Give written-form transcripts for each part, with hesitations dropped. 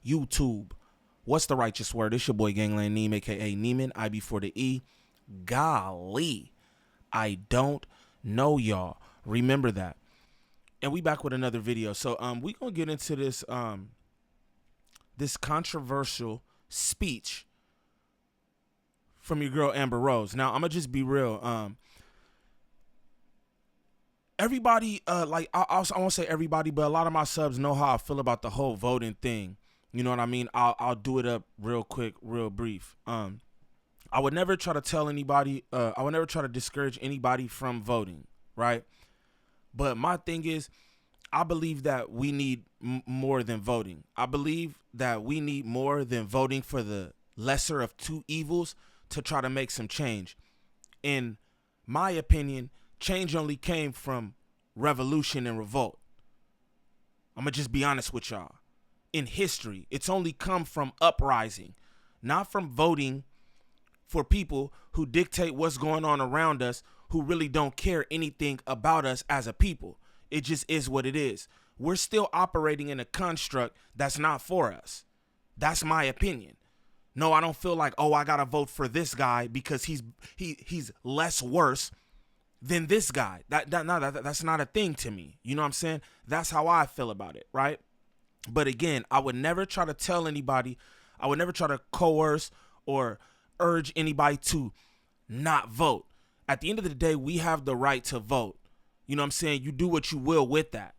YouTube. What's the righteous word? It's your boy Gangland Neem, aka Neiman, I before the E. Golly, I don't know y'all. Remember that. And we back with another video. So we gonna get into this this controversial speech from your girl Amber Rose. Now I'm gonna just be real. Everybody, like I won't say everybody, but a lot of my subs know how I feel about the whole voting thing. You know what I mean? I'll do it up real quick, real brief. I would never try to tell anybody. I would never try to discourage anybody from voting, right? But my thing is, I believe that we need more than voting. I believe that we need more than voting for the lesser of two evils to try to make some change. In my opinion, change only came from revolution and revolt. I'm going to just be honest with y'all. In history, it's only come from uprising, not from voting for people who dictate what's going on around us, who really don't care anything about us as a people. It just is what it is. We're still operating in a construct that's not for us. That's my opinion. No, I don't feel like, oh, I got to vote for this guy because he's less worse than this guy. That's not a thing to me. You know what I'm saying? That's how I feel about it, right? But again, I would never try to tell anybody, I would never try to coerce or urge anybody to not vote. At the end of the day, we have the right to vote. You know what I'm saying? You do what you will with that.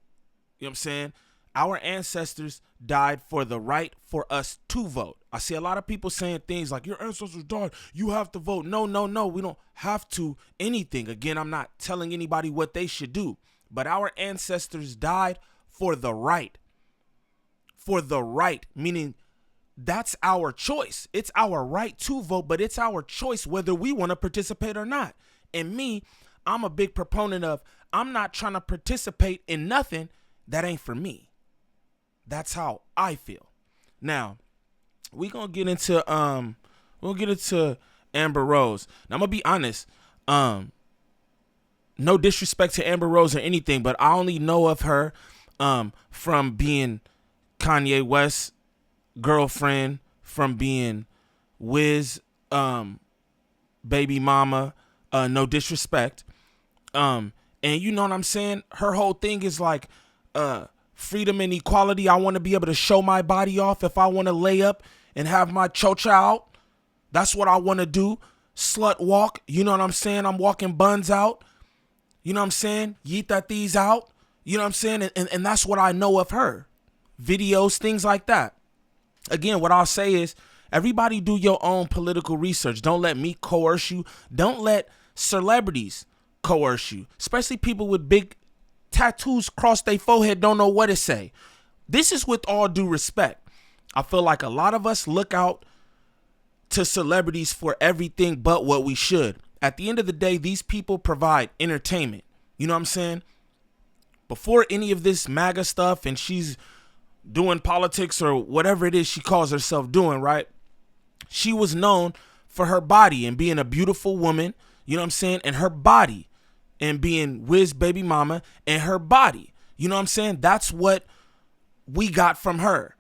You know what I'm saying? Our ancestors died for the right for us to vote. I see a lot of people saying things like, your ancestors died, you have to vote. No, we don't have to anything. Again, I'm not telling anybody what they should do. But our ancestors died for the right. For the right, meaning that's our choice. It's our right to vote, but it's our choice whether we want to participate or not. And me, I'm a big proponent of, I'm not trying to participate in nothing that ain't for me. That's how I feel. Now, we're going to get into Amber Rose. Now, I'm going to be honest. No disrespect to Amber Rose or anything, but I only know of her from being Kanye West's girlfriend, from being Wiz baby mama. No disrespect. And you know what I'm saying? Her whole thing is like freedom and equality. I want to be able to show my body off. If I want to lay up and have my chocha out, that's what I want to do. Slut walk. You know what I'm saying? I'm walking buns out. You know what I'm saying? Yeet that these out. You know what I'm saying? And that's what I know of her. Videos, things like that. Again, what I'll say is, everybody do your own political research. Don't let me coerce you. Don't let celebrities coerce you, especially people with big tattoos across their forehead don't know what to say. This is with all due respect. I feel like a lot of us look out to celebrities for everything but what we should. At the end of the day, these people provide entertainment. You know what I'm saying? Before any of this MAGA stuff and she's doing politics or whatever it is she calls herself doing, right? She was known for her body and being a beautiful woman, you know what I'm saying? And her body, and being Wiz baby mama and her body. You know what I'm saying? That's what we got from her.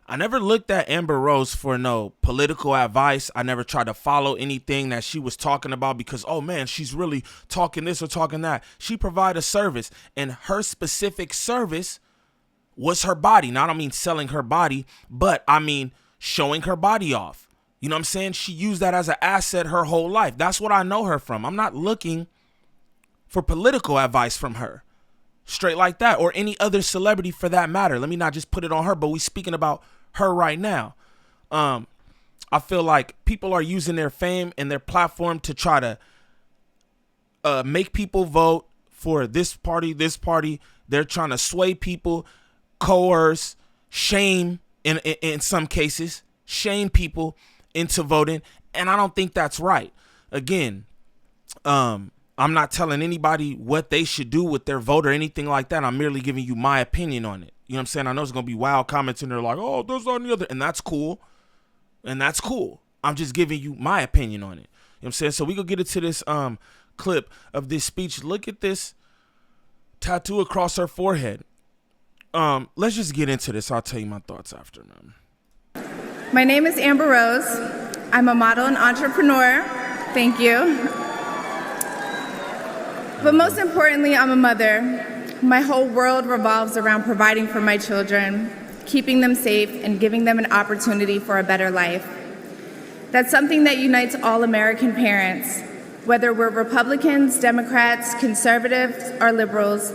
I never looked at Amber Rose for no political advice. I never tried to follow anything that she was talking about because, oh man, she's really talking this or talking that. She provided a service, and her specific service was her body. Now, I don't mean selling her body, but I mean showing her body off. You know what I'm saying? She used that as an asset her whole life. That's what I know her from. I'm not looking for political advice from her. Straight like that, or any other celebrity for that matter. Let me not just put it on her, but we speaking about her right now. I feel like people are using their fame and their platform to try to make people vote for this party, this party. They're trying to sway people, coerce, shame in some cases, shame people into voting. And I don't think that's right. Again, I'm not telling anybody what they should do with their vote or anything like that. I'm merely giving you my opinion on it. You know what I'm saying? I know there's going to be wild comments in there like, oh, there's on the other. And that's cool. And that's cool. I'm just giving you my opinion on it. You know what I'm saying? So we gonna get into this clip of this speech. Look at this tattoo across her forehead. Let's just get into this. I'll tell you my thoughts after, man. My name is Amber Rose. I'm a model and entrepreneur. Thank you. But most importantly, I'm a mother. My whole world revolves around providing for my children, keeping them safe, and giving them an opportunity for a better life. That's something that unites all American parents, whether we're Republicans, Democrats, conservatives, or liberals.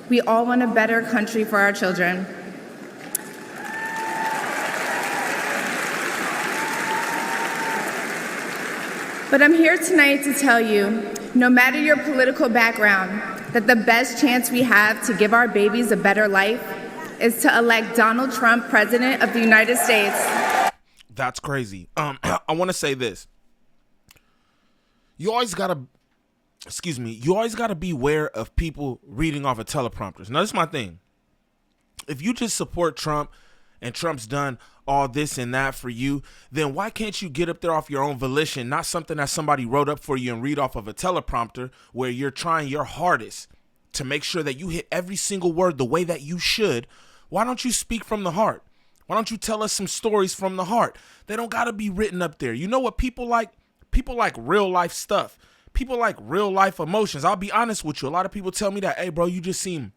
We all want a better country for our children. But I'm here tonight to tell you, no matter your political background, that the best chance we have to give our babies a better life is to elect Donald Trump president of the United States. That's crazy. I want to say this. You always gotta beware of people reading off of teleprompters. Now, this is my thing. If you just support Trump and Trump's done all this and that for you, then why can't you get up there off your own volition, not something that somebody wrote up for you and read off of a teleprompter where you're trying your hardest to make sure that you hit every single word the way that you should? Why don't you speak from the heart? Why don't you tell us some stories from the heart? They don't got to be written up there. You know what people like? People like real life stuff. People like real life emotions. I'll be honest with you. A lot of people tell me that, hey, bro, you just seem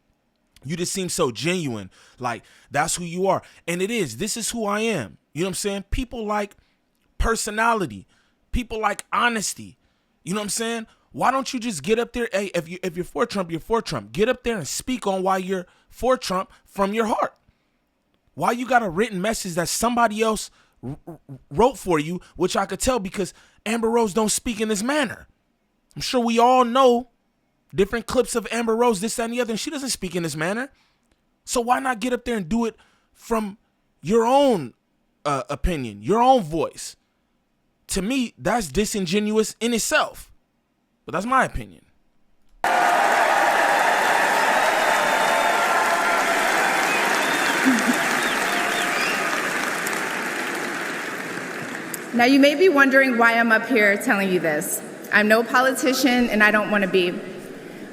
so genuine. Like, that's who you are. And it is. This is who I am. You know what I'm saying? People like personality. People like honesty. You know what I'm saying? Why don't you just get up there? Hey, if you're for Trump, you're for Trump. Get up there and speak on why you're for Trump from your heart. Why you got a written message that somebody else wrote for you, which I could tell because Amber Rose don't speak in this manner. I'm sure we all know different clips of Amber Rose, this, that, and the other, and she doesn't speak in this manner. So why not get up there and do it from your own opinion, your own voice? To me, that's disingenuous in itself. But that's my opinion. Now, you may be wondering why I'm up here telling you this. I'm no politician, and I don't want to be.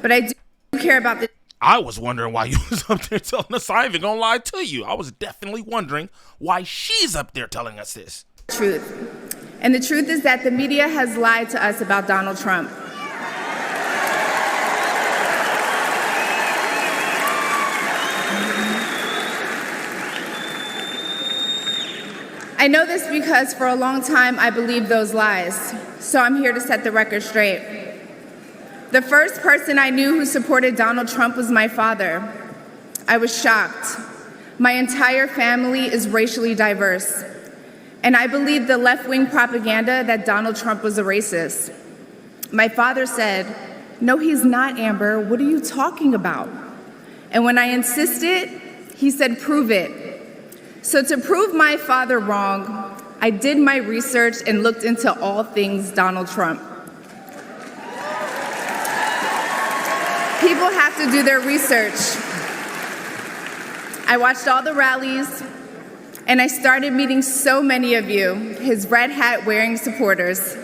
But I do care about this. I was wondering why you was up there telling us. I ain't even gonna lie to you. I was definitely wondering why she's up there telling us this. Truth. And the truth is that the media has lied to us about Donald Trump. I know this because for a long time I believed those lies, so I'm here to set the record straight. The first person I knew who supported Donald Trump was my father. I was shocked. My entire family is racially diverse, and I believed the left-wing propaganda that Donald Trump was a racist. My father said, "No, he's not, Amber. What are you talking about?" And when I insisted, he said, "Prove it." So to prove my father wrong, I did my research and looked into all things Donald Trump. People have to do their research. I watched all the rallies, and I started meeting so many of you, his red hat wearing supporters.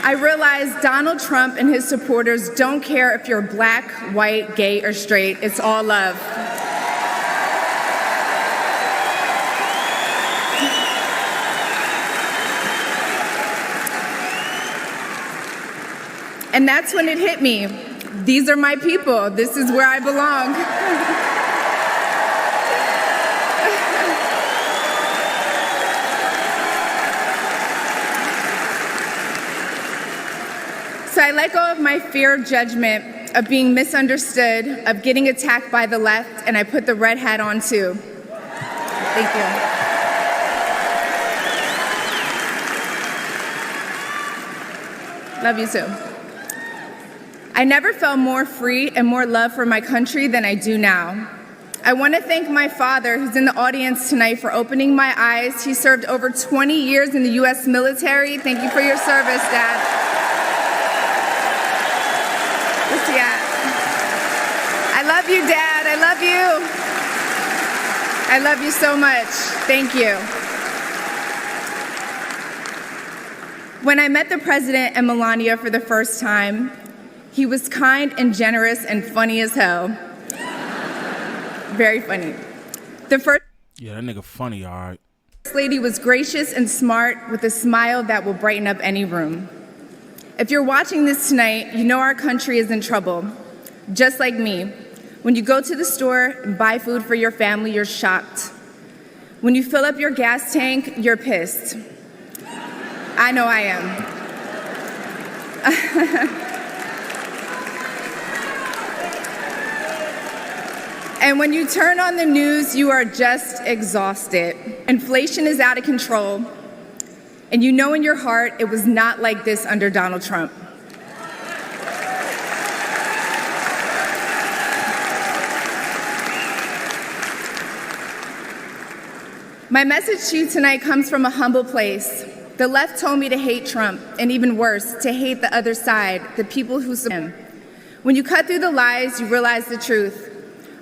I realized Donald Trump and his supporters don't care if you're black, white, gay, or straight. It's all love. And that's when it hit me. These are my people. This is where I belong. So I let go of my fear of judgment, of being misunderstood, of getting attacked by the left, and I put the red hat on too. Thank you. Love you too. I never felt more free and more love for my country than I do now. I want to thank my father, who's in the audience tonight, for opening my eyes. He served over 20 years in the U.S. military. Thank you for your service, Dad. Where's he at? I love you, Dad. I love you. I love you so much. Thank you. When I met the president and Melania for the first time, he was kind and generous and funny as hell. Very funny. The first Yeah, that nigga funny, all right. lady was gracious and smart with a smile that will brighten up any room. If you're watching this tonight, you know our country is in trouble. Just like me. When you go to the store and buy food for your family, you're shocked. When you fill up your gas tank, you're pissed. I know I am. And when you turn on the news, you are just exhausted. Inflation is out of control. And you know in your heart it was not like this under Donald Trump. My message to you tonight comes from a humble place. The left told me to hate Trump, and even worse, to hate the other side, the people who support him. When you cut through the lies, you realize the truth.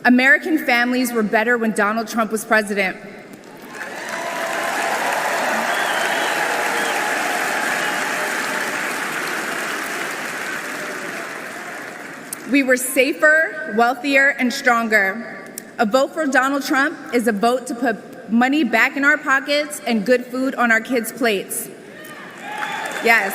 American families were better when Donald Trump was president. We were safer, wealthier, and stronger. A vote for Donald Trump is a vote to put money back in our pockets and good food on our kids' plates. Yes.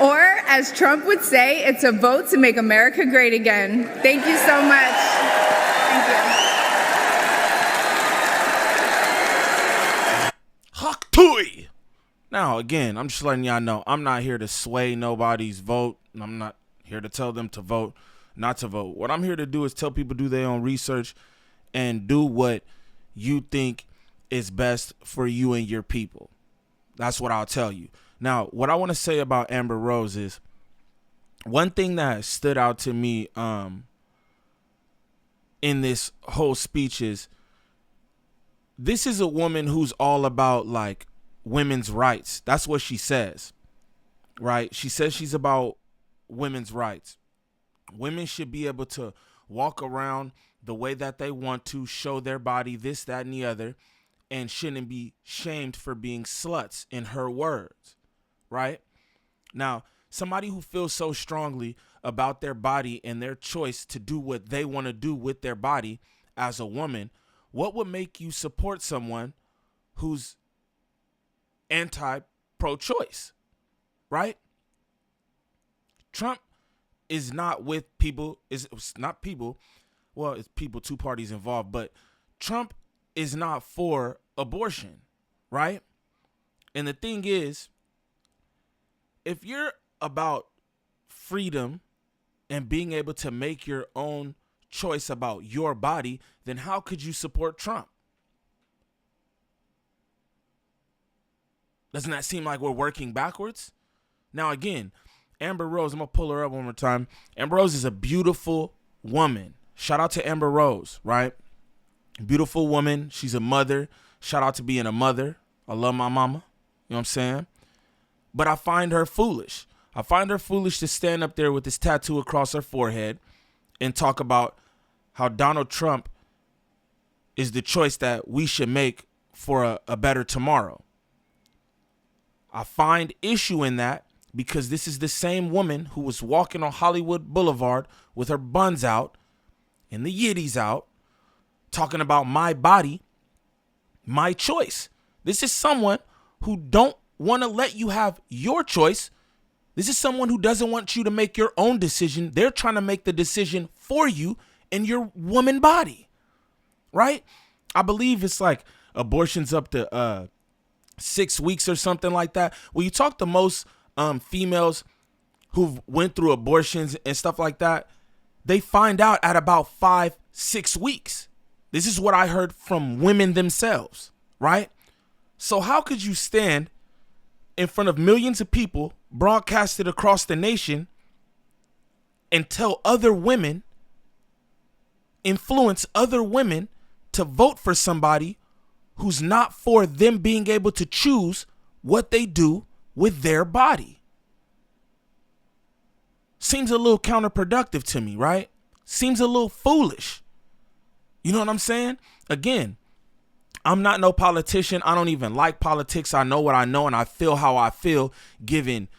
Or, as Trump would say, it's a vote to make America great again. Thank you so much. Thank you. Haktui! Now, again, I'm just letting y'all know, I'm not here to sway nobody's vote. I'm not here to tell them to vote, not to vote. What I'm here to do is tell people to do their own research and do what you think is best for you and your people. That's what I'll tell you. Now, what I want to say about Amber Rose is one thing that stood out to me in this whole speech is this is a woman who's all about like women's rights. That's what she says, right? She says she's about women's rights. Women should be able to walk around the way that they want to, show their body, this, that, and the other, and shouldn't be shamed for being sluts, in her words, right? Now, somebody who feels so strongly about their body and their choice to do what they want to do with their body as a woman, what would make you support someone who's anti-pro-choice, right? Trump is not with people, it's not people, well, it's people, two parties involved, but Trump is not for abortion, right? And the thing is, if you're about freedom and being able to make your own choice about your body, then how could you support Trump? Doesn't that seem like we're working backwards? Now, again, Amber Rose, I'm going to pull her up one more time. Amber Rose is a beautiful woman. Shout out to Amber Rose, right? Beautiful woman. She's a mother. Shout out to being a mother. I love my mama. You know what I'm saying? But I find her foolish. I find her foolish to stand up there with this tattoo across her forehead and talk about how Donald Trump is the choice that we should make for a better tomorrow. I find issue in that because this is the same woman who was walking on Hollywood Boulevard with her buns out and the yitties out, talking about my body, my choice. This is someone who don't want to let you have your choice. This is someone who doesn't want you to make your own decision. They're trying to make the decision for you in your woman body, right? I believe it's like abortion's up to 6 weeks or something like that. When you talk to most females who've went through abortions and stuff like that, they find out at about 5-6 weeks. This is what I heard from women themselves, right? So how could you stand in front of millions of people broadcasted across the nation and tell other women, influence other women to vote for somebody who's not for them being able to choose what they do with their body? seems a little counterproductive to me, right? Seems a little foolish. You know what I'm saying? Again, I'm not no politician. I don't even like politics. I know what I know and I feel how I feel given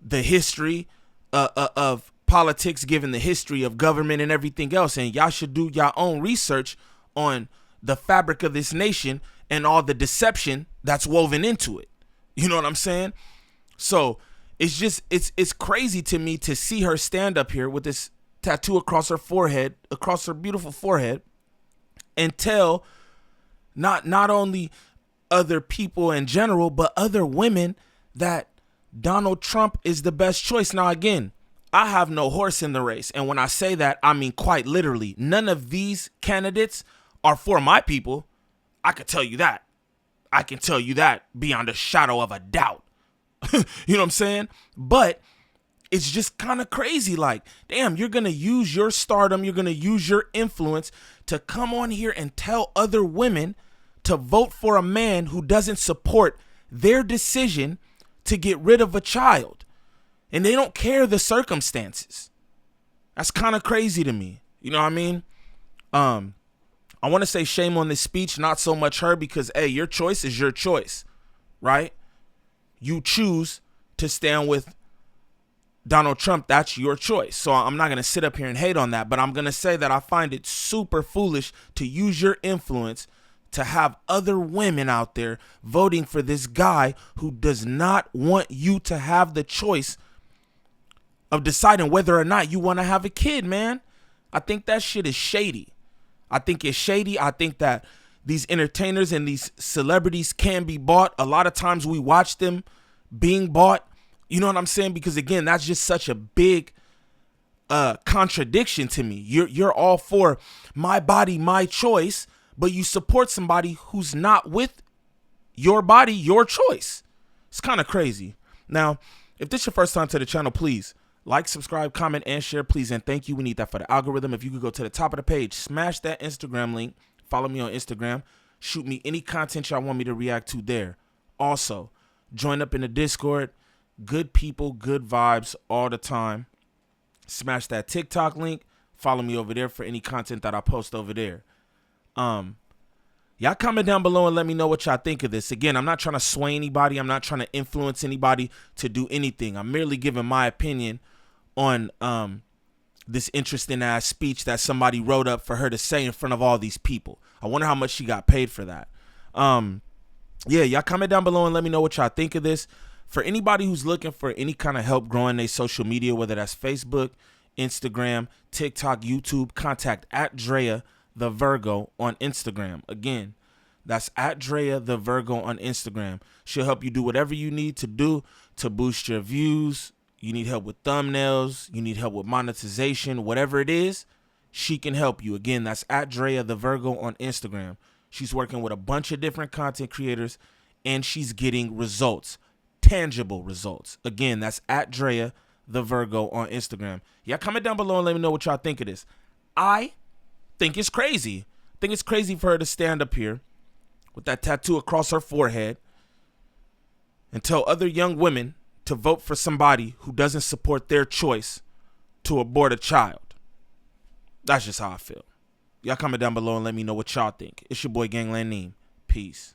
the history of politics, given the history of government and everything else. And y'all should do your own research on the fabric of this nation and all the deception that's woven into it. You know what I'm saying? So it's just, it's crazy to me to see her stand up here with this tattoo across her forehead, across her beautiful forehead, and tell not only other people in general, but other women that Donald Trump is the best choice. Now, again, I have no horse in the race. And when I say that, I mean quite literally. None of these candidates are for my people. I can tell you that. I can tell you that beyond a shadow of a doubt. You know what I'm saying? But it's just kind of crazy. Like, damn, you're going to use your stardom. You're going to use your influence to come on here and tell other women to vote for a man who doesn't support their decision to get rid of a child. And they don't care the circumstances. That's kind of crazy to me. You know what I mean? I want to say shame on this speech, not so much her, because, hey, your choice is your choice, right? You choose to stand with Donald Trump. That's your choice. So I'm not going to sit up here and hate on that, but I'm going to say that I find it super foolish to use your influence to have other women out there voting for this guy who does not want you to have the choice of deciding whether or not you want to have a kid, man. I think that shit is shady. I think it's shady. I think that these entertainers and these celebrities can be bought. A lot of times we watch them being bought. You know what I'm saying? Because again, that's just such a big contradiction to me. You're all for my body, my choice, but you support somebody who's not with your body, your choice. It's kind of crazy. Now, if this is your first time to the channel, please like, subscribe, comment, and share, please. And thank you. We need that for the algorithm. If you could go to the top of the page, smash that Instagram link, follow me on Instagram, shoot me any content y'all want me to react to there. Also, join up in the Discord. Good people, good vibes all the time. Smash that TikTok link. Follow me over there for any content that I post over there. Y'all comment down below and let me know what y'all think of this. Again, I'm not trying to sway anybody. I'm not trying to influence anybody to do anything. I'm merely giving my opinion on this interesting ass speech that somebody wrote up for her to say in front of all these people. I wonder how much she got paid for that. Yeah, y'all comment down below and let me know what y'all think of this. For anybody who's looking for any kind of help growing their social media, whether that's Facebook, Instagram, TikTok, YouTube, contact @Drea the Virgo on Instagram. Again, that's @Drea the Virgo on Instagram. She'll help you do whatever you need to do to boost your views. You need help with thumbnails. You need help with monetization. Whatever it is, she can help you. Again, that's @Drea the Virgo on Instagram. She's working with a bunch of different content creators, and she's getting results. Tangible results. Again, that's @Drea the Virgo on Instagram. Y'all comment down below and let me know what y'all think of this. I think it's crazy. I think it's crazy for her to stand up here with that tattoo across her forehead and tell other young women to vote for somebody who doesn't support their choice to abort a child. That's just how I feel. Y'all comment down below and let me know what y'all think. It's your boy Gangland Neem. Peace.